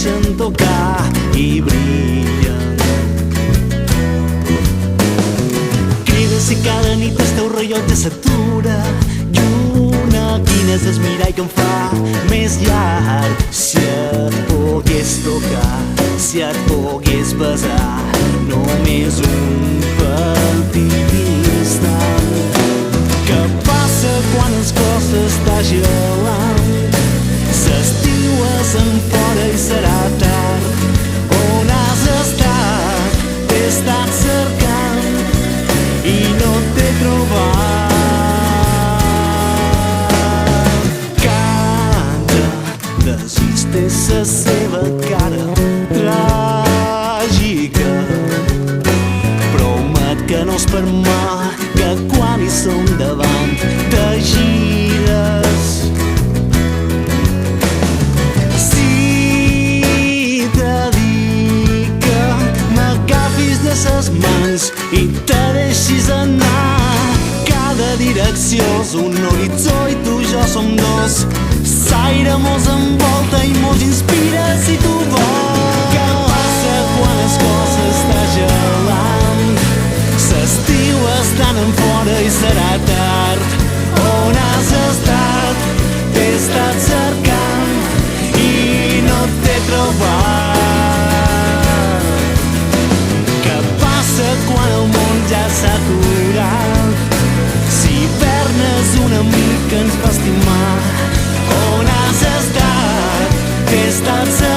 deixen tocar i brillen. Crida si cada nit el teu rellotge s'atura. Lluna, quin és el mirall que em fa més llarg. Si et pogués tocar, si et pogués besar, només un petit instant. Què passa quan el cos s'està gelant? S'estiu és enfora i serà tard. On has estat? T'he estat cercant i no t'he trobat. Canta, desiste la seva cara tràgica. Promet que no es permet que quan hi som davant te gires. Si te dic que m'agafis de ses mans i te deixis anar, cada direcció és un horitzó i tu i jo som dos. L'aire mos envolta i mos inspira si tu vols. Què passa quan el cos està gelant? L'estiu està enfora i serà tard. On has estat? T'he estat cercant i no t'he trobat. Què passa quan el món ja s'ha aturat? Si hivern és un amic que ens fa estimar. On has estat? T'he estat cercant